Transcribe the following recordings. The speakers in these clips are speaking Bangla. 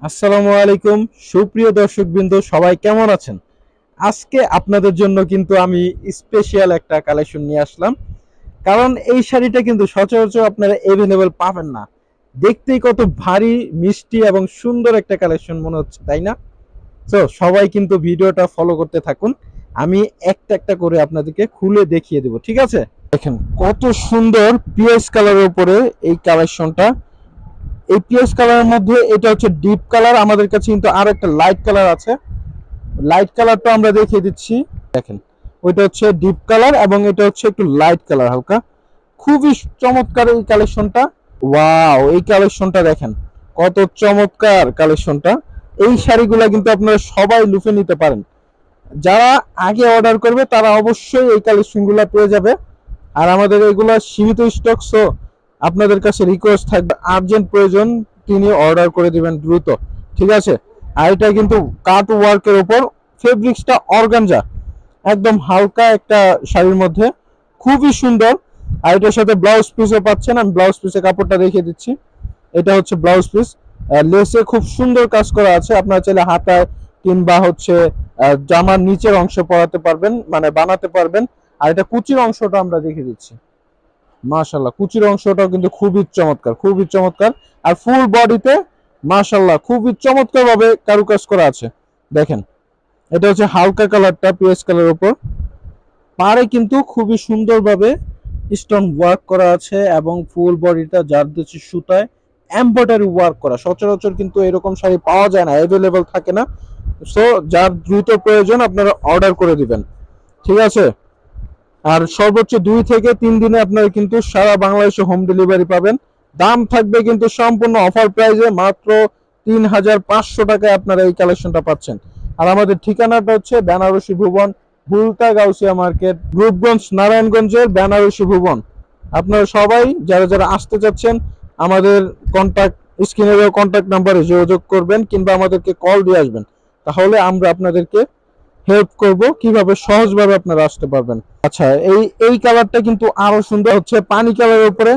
আসসালামু আলাইকুম সুপ্রিয় দর্শকবৃন্দ, সবাই কেমন আছেন? আজকে আপনাদের জন্য কিন্তু আমি স্পেশাল একটা কালেকশন নিয়ে আসলাম। কারণ এই শাড়িটা কিন্তু সচরাচর আপনারা अवेलेबल পাবেন না। দেখতেই কত ভারী, মিষ্টি এবং সুন্দর একটা কালেকশন মনে হচ্ছে, তাই না? তো সবাই কিন্তু ভিডিওটা ফলো করতে থাকুন। আমি একটা একটা করে আপনাদেরকে খুলে দেখিয়ে দেব, ঠিক আছে? দেখেন কত সুন্দর পিএস কালারের উপরে এই কালেকশনটা। এই পিএস কালারের মধ্যে এটা হচ্ছে ডিপ কালার, আমাদের কাছে কিন্তু আরো একটা লাইট কালার আছে। লাইট কালারটা আমরা দেখিয়ে দিচ্ছি। দেখেন ওইটা হচ্ছে ডিপ কালার এবং এটা হচ্ছে একটু লাইট কালার হালকা। খুবই চমৎকার এই কালেকশনটা। ওয়াও, এই কালেকশনটা দেখেন কত চমৎকার কালেকশনটা। এই শাড়িগুলা কিন্তু আপনারা সবাই লুফে নিতে পারেন। যারা আগে অর্ডার করবে তারা অবশ্যই এই কালেকশনগুলো পেয়ে যাবে। আর আমাদের এগুলা সীমিত স্টক, সো আপনাদের কাছে রিকোয়েস্ট থাকবে, আর্জেন্ট প্রয়োজন তিনি অর্ডার করে দিবেন দ্রুত, ঠিক আছে? আর এটা কিন্তু কাট ওয়ার্কের উপর, ফেব্রিক্সটা অর্গানজা, একদম হালকা একটা শাড়ির মধ্যে, খুবই সুন্দর। আর এটার সাথে ব্লাউজ পিসও পাচ্ছেন। আমি ব্লাউজ পিসের কাপড়টা দেখিয়ে দিচ্ছি। এটা হচ্ছে ব্লাউজ পিস, লেসে খুব সুন্দর কাজ করা আছে। আপনারা চাইলে হাতায় কিংবা হচ্ছে জামার নিচের অংশে পরাতে পারবেন, মানে বানাতে পারবেন। আর এটা কুচির অংশটা আমরা দেখিয়ে দিচ্ছি। মাশাআল্লাহ, কুচির অংশটাও কিন্তু খুবই চমৎকার, খুবই চমৎকার। আর ফুল বডিতে মাশাআল্লাহ খুবই চমৎকার ভাবে কারুকাজ করা আছে। দেখেন এটা হচ্ছে হালকা কালারটা, পিএস কালারের উপর। পাড়ে কিন্তু খুবই সুন্দরভাবে স্টোন ওয়ার্ক করা আছে এবং ফুল বডিটা জারদস্তি সুতায় এমব্রয়ডারি ওয়ার্ক করা। সচরাচর কিন্তু এরকম শাড়ি পাওয়া যায় না, অ্যাভেলেবল থাকে না। সো যার দ্রুত প্রয়োজন আপনারা অর্ডার করে দিবেন, ঠিক আছে? আর সর্বোচ্চ 2 থেকে 3 দিনে আপনারা কিন্তু সারা বাংলাদেশে হোম ডেলিভারি পাবেন। দাম থাকবে কিন্তু সম্পূর্ণ অফার প্রাইসে, মাত্র 3500 টাকায় আপনারা এই কালেকশনটা পাচ্ছেন। আর আমাদের ঠিকানাটা হচ্ছে বেনারসি ভুবন, ভুলতা গাউসিয়া মার্কেট, রূপগঞ্জ নারায়ণগঞ্জের বেনারসি ভুবন। আপনারা সবাই যারা যারা আসতে চাচ্ছেন আমাদের কন্ট্যাক্ট, স্ক্রিনের কন্ট্যাক্ট নাম্বারে যোগাযোগ করবেন কিংবা আমাদেরকে কল দিয়ে আসবেন। তাহলে আমরা আপনাদেরকে হেল্প করব কিভাবে সহজভাবে আপনারা আসতে পারবেন। আচ্ছা, এই এই কালারটা কিন্তু আরো সুন্দর, হচ্ছে পানি কালারের উপরে,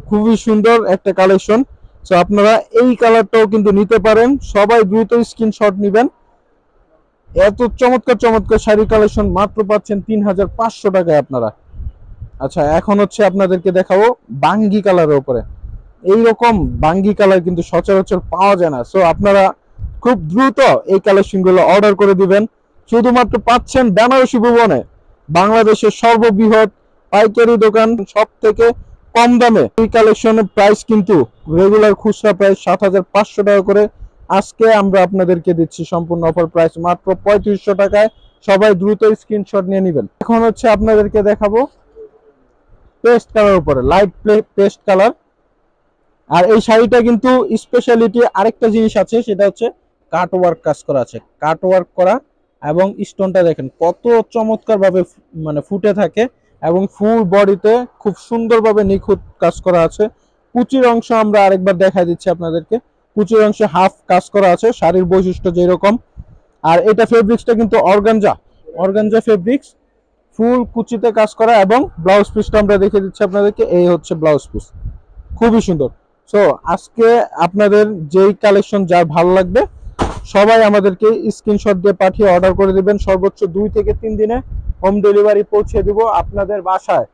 খুবই সুন্দর একটা কালেকশন। সো আপনারা এই কালারটাও কিন্তু নিতে পারেন। সবাই দ্রুত স্ক্রিনশট নেবেন। এত চমৎকার চমৎকার শাড়ি কালেকশন মাত্র পাচ্ছেন 3500 টাকায় আপনারা। আচ্ছা, এখন হচ্ছে আপনাদেরকে দেখাবো বাঙ্গি কালারের উপরে। এইরকম বাঙ্গি কালার কিন্তু সচরাচর পাওয়া যায় না। সো আপনারা খুব দ্রুত এই কালেকশনগুলো অর্ডার করে দিবেন। শুধুমাত্র পাচ্ছেন বেনারসি ভুবনে, বাংলাদেশের সর্ববৃহৎ পাইকারি দোকান, সব থেকে কম দামে। এই কালেকশনের প্রাইস কিন্তু রেগুলার খুচরা প্রাইস 7500 টাকা করে। আজকে আমরা আপনাদেরকে দিচ্ছি সম্পূর্ণ অফার প্রাইস মাত্র 3500 টাকায়। সবাই দ্রুত স্ক্রিনশট নিয়ে নেবেন। এখন হচ্ছে আপনাদেরকে দেখাবো পেস্ট কালার উপরে, লাইট পেস্ট কালার। আর এই শাড়িটা কিন্তু স্পেশালিটি আরেকটা জিনিস আছে, সেটা হচ্ছে কাট ওয়ার্ক কাজ করা আছে, কাট ওয়ার্ক করা। এবং স্টোনটা দেখেন কত চমৎকার ভাবে মানে ফুটে থাকে এবং ফুল বডিতে খুব সুন্দরভাবে নিখুঁত কাজ করা আছে। কুচির অংশ আমরা আরেকবার দেখাই দিচ্ছি আপনাদেরকে। কুচির অংশে হাফ কাজ করা আছে, শাড়ির বৈশিষ্ট্য যেরকম। আর এটা ফেব্রিক্সটা কিন্তু অর্গানজা, অর্গানজা ফেব্রিক্স, ফুল কুচিতে কাজ করা। এবং ব্লাউজ পিসটা আমরা দেখে দিচ্ছি আপনাদেরকে, এই হচ্ছে ব্লাউজ পিস, খুবই সুন্দর। সো আজকে আপনাদের যেই কালেকশন যার ভালো লাগবে সবাই আমাদেরকে স্ক্রিনশট দিয়ে পাঠিয়ে অর্ডার করে দিবেন। সর্বোচ্চ 2 থেকে 3 দিনে হোম ডেলিভারি পৌঁছে দিব আপনাদের বাসায়।